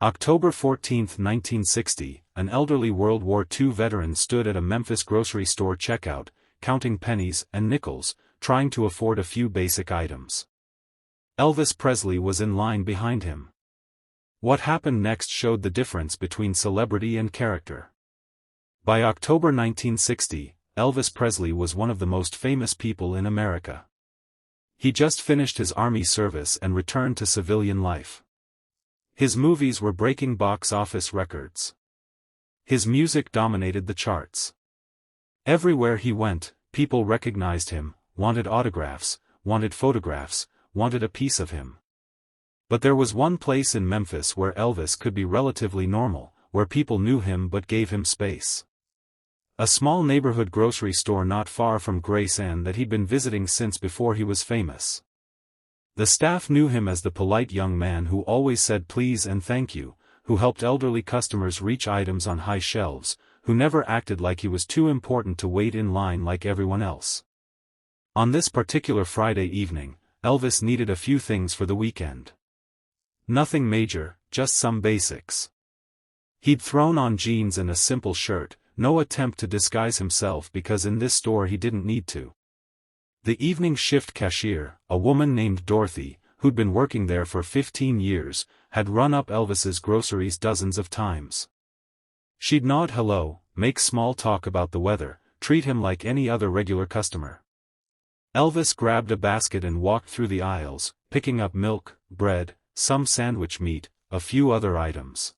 October 14, 1960, an elderly World War II veteran stood at a Memphis grocery store checkout, counting pennies and nickels, trying to afford a few basic items. Elvis Presley was in line behind him. What happened next showed the difference between celebrity and character. By October 1960, Elvis Presley was one of the most famous people in America. He just finished his army service and returned to civilian life. His movies were breaking box office records. His music dominated the charts. Everywhere he went, people recognized him, wanted autographs, wanted photographs, wanted a piece of him. But there was one place in Memphis where Elvis could be relatively normal, where people knew him but gave him space. A small neighborhood grocery store not far from Grace Ann that he'd been visiting since before he was famous. The staff knew him as the polite young man who always said please and thank you, who helped elderly customers reach items on high shelves, who never acted like he was too important to wait in line like everyone else. On this particular Friday evening, Elvis needed a few things for the weekend. Nothing major, just some basics. He'd thrown on jeans and a simple shirt, no attempt to disguise himself because in this store he didn't need to. The evening shift cashier, a woman named Dorothy, who'd been working there for 15 years, had run up Elvis's groceries dozens of times. She'd nod hello, make small talk about the weather, treat him like any other regular customer. Elvis grabbed a basket and walked through the aisles, picking up milk, bread, some sandwich meat, a few other items.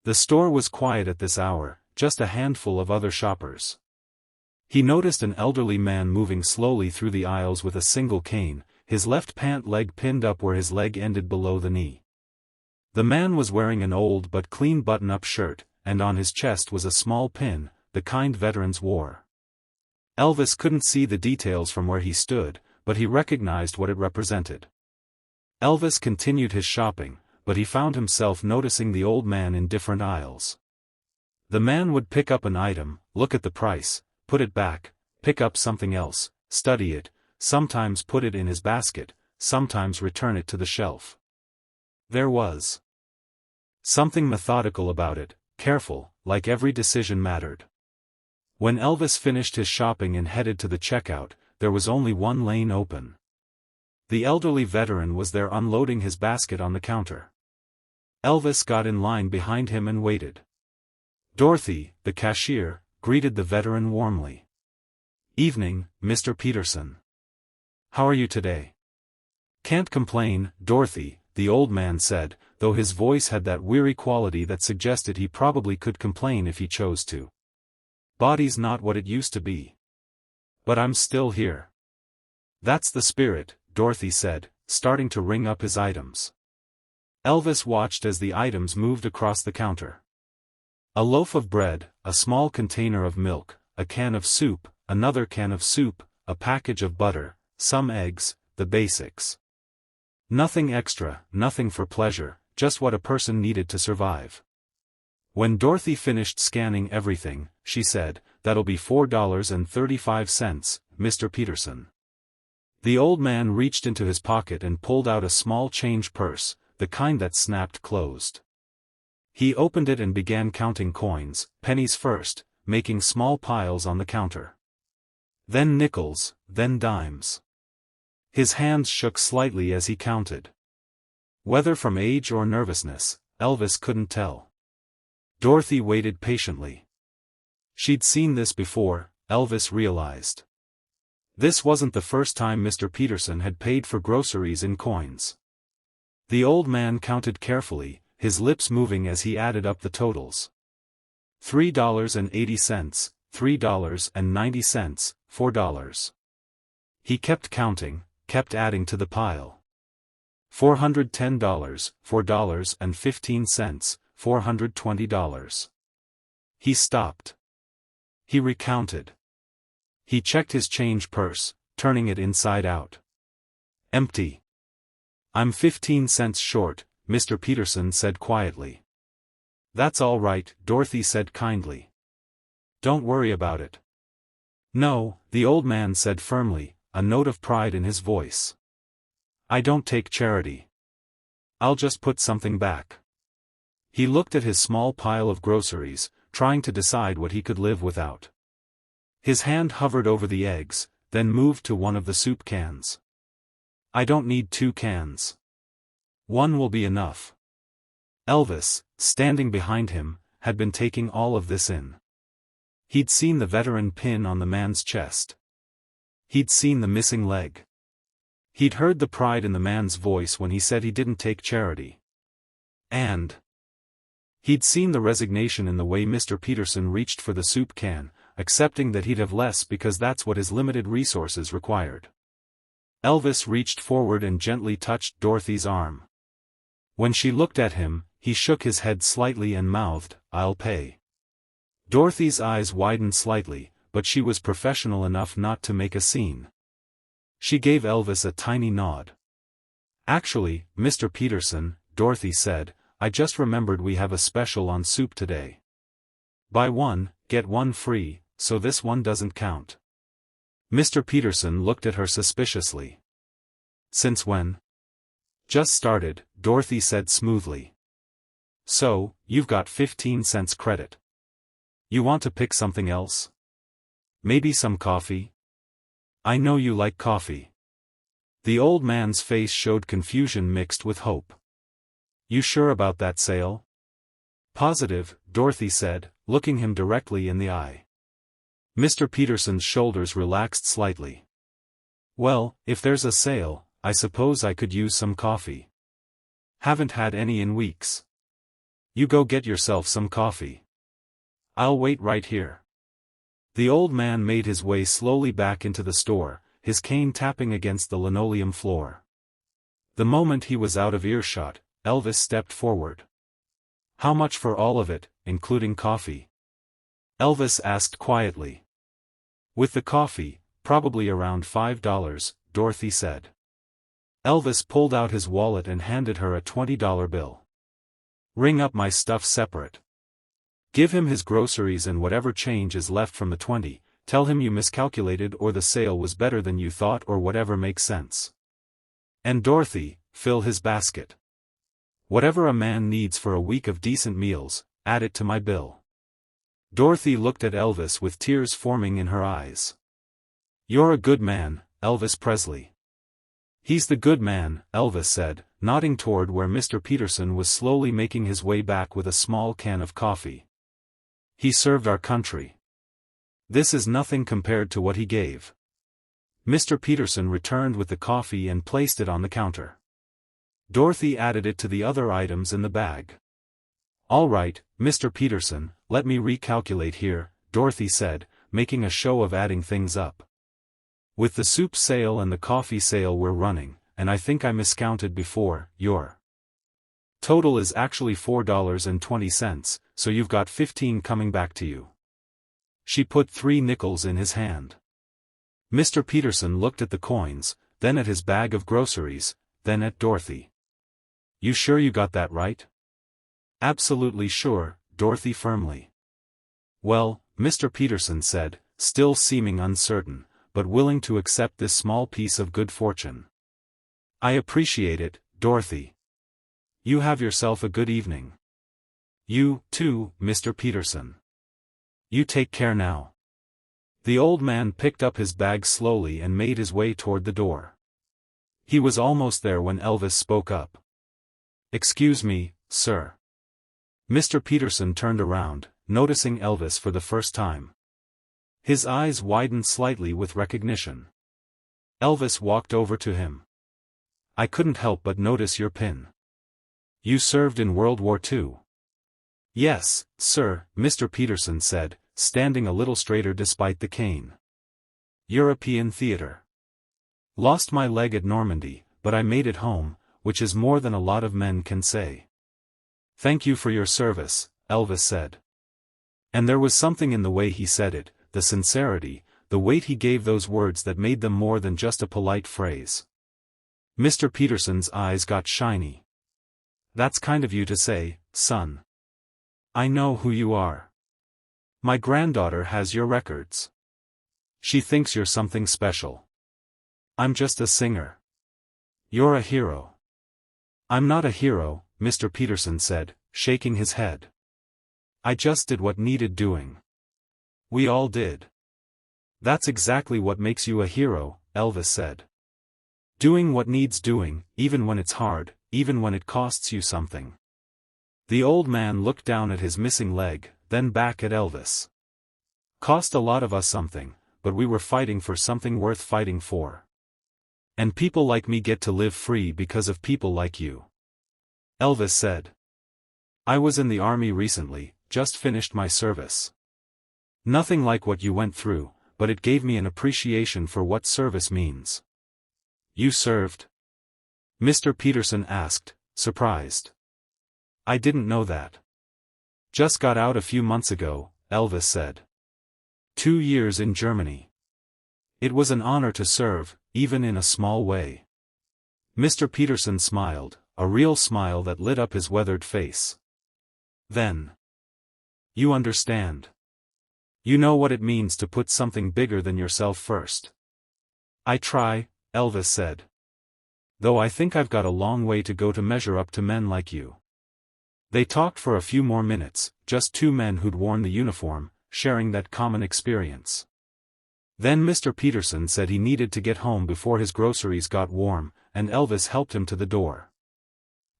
The store was quiet at this hour, just a handful of other shoppers. He noticed an elderly man moving slowly through the aisles with a single cane, his left pant leg pinned up where his leg ended below the knee. The man was wearing an old but clean button-up shirt, and on his chest was a small pin, the kind veterans wore. Elvis couldn't see the details from where he stood, but he recognized what it represented. Elvis continued his shopping, but he found himself noticing the old man in different aisles. The man would pick up an item, look at the price, put it back, pick up something else, study it, sometimes put it in his basket, sometimes return it to the shelf. There was something methodical about it, careful, like every decision mattered. When Elvis finished his shopping and headed to the checkout, there was only one lane open. The elderly veteran was there unloading his basket on the counter. Elvis got in line behind him and waited. Dorothy, the cashier, greeted the veteran warmly. "Evening, Mr. Peterson. How are you today?" "Can't complain, Dorothy," the old man said, though his voice had that weary quality that suggested he probably could complain if he chose to. "Body's not what it used to be. But I'm still here." "That's the spirit," Dorothy said, starting to ring up his items. Elvis watched as the items moved across the counter. A loaf of bread, a small container of milk, a can of soup, another can of soup, a package of butter, some eggs, the basics. Nothing extra, nothing for pleasure, just what a person needed to survive. When Dorothy finished scanning everything, she said, "That'll be $4.35, Mr. Peterson." The old man reached into his pocket and pulled out a small change purse, the kind that snapped closed. He opened it and began counting coins, pennies first, making small piles on the counter. Then nickels, then dimes. His hands shook slightly as he counted. Whether from age or nervousness, Elvis couldn't tell. Dorothy waited patiently. She'd seen this before, Elvis realized. This wasn't the first time Mr. Peterson had paid for groceries in coins. The old man counted carefully, his lips moving as he added up the totals. $3.80, $3.90, $4. He kept counting, kept adding to the pile. $410, $4.15, $420. He stopped. He recounted. He checked his change purse, turning it inside out. Empty. "I'm 15 cents short," Mr. Peterson said quietly. "That's all right," Dorothy said kindly. "Don't worry about it." "No," the old man said firmly, a note of pride in his voice. "I don't take charity. I'll just put something back." He looked at his small pile of groceries, trying to decide what he could live without. His hand hovered over the eggs, then moved to one of the soup cans. I don't need 2 cans. 1 will be enough. Elvis, standing behind him, had been taking all of this in. He'd seen the veteran pin on the man's chest. He'd seen the missing leg. He'd heard the pride in the man's voice when he said he didn't take charity. And he'd seen the resignation in the way Mr. Peterson reached for the soup can, accepting that he'd have less because that's what his limited resources required. Elvis reached forward and gently touched Dorothy's arm. When she looked at him, he shook his head slightly and mouthed, "I'll pay." Dorothy's eyes widened slightly, but she was professional enough not to make a scene. She gave Elvis a tiny nod. "Actually, Mr. Peterson," Dorothy said, "I just remembered we have a special on soup today. Buy 1, get 1 free, so this one doesn't count." Mr. Peterson looked at her suspiciously. "Since when?" "Just started," Dorothy said smoothly. "So, you've got 15 cents credit. You want to pick something else? Maybe some coffee? I know you like coffee." The old man's face showed confusion mixed with hope. "You sure about that sale?" "Positive," Dorothy said, looking him directly in the eye. Mr. Peterson's shoulders relaxed slightly. "Well, if there's a sale, I suppose I could use some coffee. Haven't had any in weeks. You go get yourself some coffee. I'll wait right here." The old man made his way slowly back into the store, his cane tapping against the linoleum floor. The moment he was out of earshot, Elvis stepped forward. "How much for all of it, including coffee?" Elvis asked quietly. "With the coffee, probably around $5, Dorothy said. Elvis pulled out his wallet and handed her a $20 bill. "Ring up my stuff separate. Give him his groceries and whatever change is left from the 20, tell him you miscalculated or the sale was better than you thought or whatever makes sense. And Dorothy, fill his basket. Whatever a man needs for a week of decent meals, add it to my bill." Dorothy looked at Elvis with tears forming in her eyes. "You're a good man, Elvis Presley." "He's the good man," Elvis said, nodding toward where Mr. Peterson was slowly making his way back with a small can of coffee. "He served our country. This is nothing compared to what he gave." Mr. Peterson returned with the coffee and placed it on the counter. Dorothy added it to the other items in the bag. "All right, Mr. Peterson, let me recalculate here," Dorothy said, making a show of adding things up. "With the soup sale and the coffee sale we're running, and I think I miscounted before, your total is actually $4.20, so you've got 15 coming back to you." She put 3 nickels in his hand. Mr. Peterson looked at the coins, then at his bag of groceries, then at Dorothy. "You sure you got that right?" "Absolutely sure," Dorothy firmly. "Well," Mr. Peterson said, still seeming uncertain, but willing to accept this small piece of good fortune. "I appreciate it, Dorothy. You have yourself a good evening." "You, too, Mr. Peterson. You take care now." The old man picked up his bag slowly and made his way toward the door. He was almost there when Elvis spoke up. "Excuse me, sir." Mr. Peterson turned around, noticing Elvis for the first time. His eyes widened slightly with recognition. Elvis walked over to him. "I couldn't help but notice your pin. You served in World War II." "Yes, sir," Mr. Peterson said, standing a little straighter despite the cane. "European theater. Lost my leg at Normandy, but I made it home, which is more than a lot of men can say." "Thank you for your service," Elvis said. And there was something in the way he said it, the sincerity, the weight he gave those words that made them more than just a polite phrase. Mr. Peterson's eyes got shiny. "That's kind of you to say, son. I know who you are. My granddaughter has your records. She thinks you're something special. I'm just a singer. You're a hero." "I'm not a hero," Mr. Peterson said, shaking his head. "I just did what needed doing." "We all did." "That's exactly what makes you a hero," Elvis said. "Doing what needs doing, even when it's hard, even when it costs you something." The old man looked down at his missing leg, then back at Elvis. "Cost a lot of us something, but we were fighting for something worth fighting for. And people like me get to live free because of people like you." Elvis said. "I was in the army recently, just finished my service. Nothing like what you went through, but it gave me an appreciation for what service means." "You served?" Mr. Peterson asked, surprised. "I didn't know that." "Just got out a few months ago," Elvis said. 2 years in Germany. It was an honor to serve, even in a small way." Mr. Peterson smiled, a real smile that lit up his weathered face. "Then you understand. You know what it means to put something bigger than yourself first." "I try," Elvis said. "Though I think I've got a long way to go to measure up to men like you." They talked for a few more minutes, just two men who'd worn the uniform, sharing that common experience. Then Mr. Peterson said he needed to get home before his groceries got warm, and Elvis helped him to the door.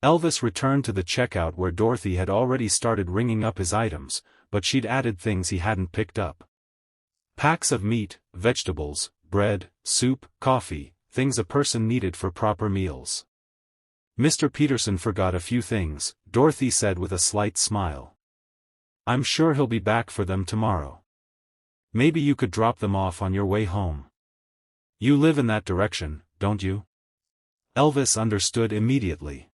Elvis returned to the checkout where Dorothy had already started ringing up his items, but she'd added things he hadn't picked up. Packs of meat, vegetables, bread, soup, coffee, things a person needed for proper meals. "Mr. Peterson forgot a few things," Dorothy said with a slight smile. "I'm sure he'll be back for them tomorrow. Maybe you could drop them off on your way home. You live in that direction, don't you?" Elvis understood immediately.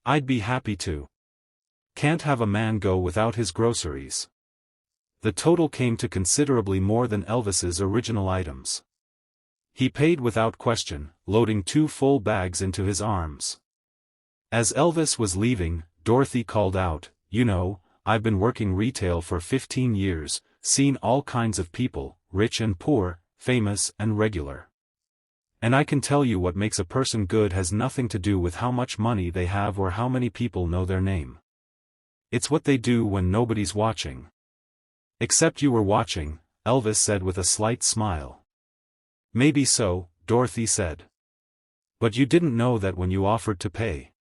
"I'd be happy to. Can't have a man go without his groceries." The total came to considerably more than Elvis's original items. He paid without question, loading 2 full bags into his arms. As Elvis was leaving, Dorothy called out, "You know, I've been working retail for 15 years, seen all kinds of people, rich and poor, famous and regular. And I can tell you what makes a person good has nothing to do with how much money they have or how many people know their name. It's what they do when nobody's watching." "Except you were watching," Elvis said with a slight smile. "Maybe so," Dorothy said. "But you didn't know that when you offered to pay.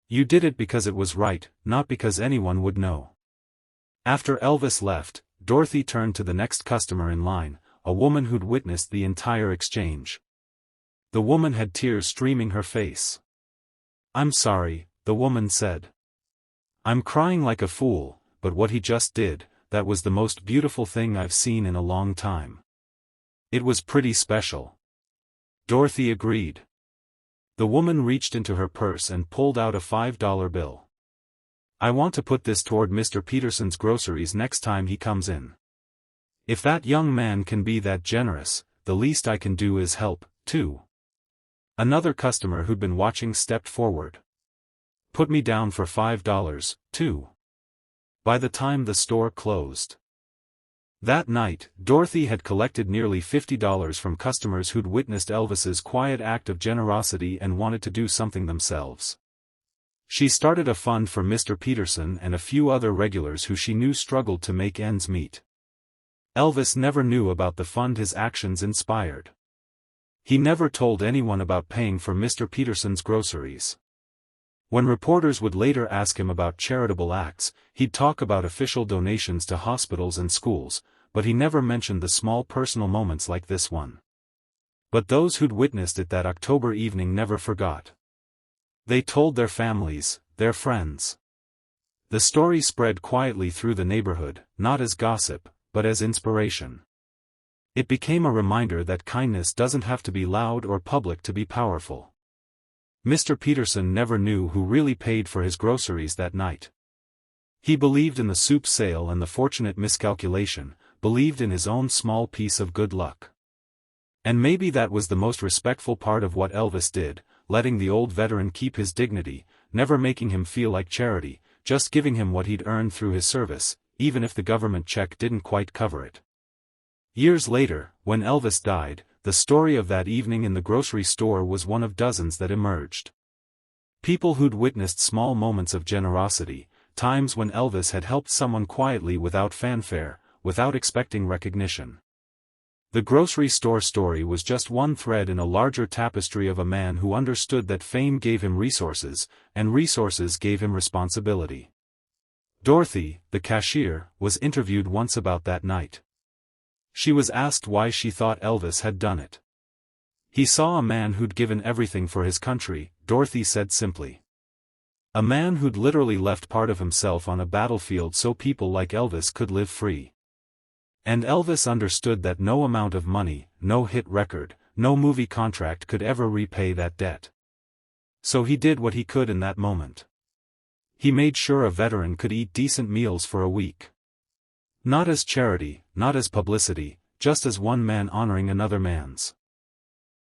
You did it because it was right, not because anyone would know." After Elvis left, Dorothy turned to the next customer in line, a woman who'd witnessed the entire exchange. The woman had tears streaming her face. "I'm sorry," the woman said. "I'm crying like a fool, but what he just did, that was the most beautiful thing I've seen in a long time." "It was pretty special." Dorothy agreed. The woman reached into her purse and pulled out a $5 bill. "I want to put this toward Mr. Peterson's groceries next time he comes in. If that young man can be that generous, the least I can do is help, too." Another customer who'd been watching stepped forward. "Put me down for $5, too." By the time the store closed. That night, Dorothy had collected nearly $50 from customers who'd witnessed Elvis's quiet act of generosity and wanted to do something themselves. She started a fund for Mr. Peterson and a few other regulars who she knew struggled to make ends meet. Elvis never knew about the fund his actions inspired. He never told anyone about paying for Mr. Peterson's groceries. When reporters would later ask him about charitable acts, he'd talk about official donations to hospitals and schools, but he never mentioned the small personal moments like this one. But those who'd witnessed it that October evening never forgot. They told their families, their friends. The story spread quietly through the neighborhood, not as gossip, but as inspiration. It became a reminder that kindness doesn't have to be loud or public to be powerful. Mr. Peterson never knew who really paid for his groceries that night. He believed in the soup sale and the fortunate miscalculation, believed in his own small piece of good luck. And maybe that was the most respectful part of what Elvis did, letting the old veteran keep his dignity, never making him feel like charity, just giving him what he'd earned through his service, even if the government check didn't quite cover it. Years later, when Elvis died, the story of that evening in the grocery store was one of dozens that emerged. People who'd witnessed small moments of generosity, times when Elvis had helped someone quietly without fanfare, without expecting recognition. The grocery store story was just one thread in a larger tapestry of a man who understood that fame gave him resources, and resources gave him responsibility. Dorothy, the cashier, was interviewed once about that night. She was asked why she thought Elvis had done it. "He saw a man who'd given everything for his country," Dorothy said simply. "A man who'd literally left part of himself on a battlefield so people like Elvis could live free. And Elvis understood that no amount of money, no hit record, no movie contract could ever repay that debt. So he did what he could in that moment. He made sure a veteran could eat decent meals for a week. Not as charity, not as publicity, just as one man honoring another man's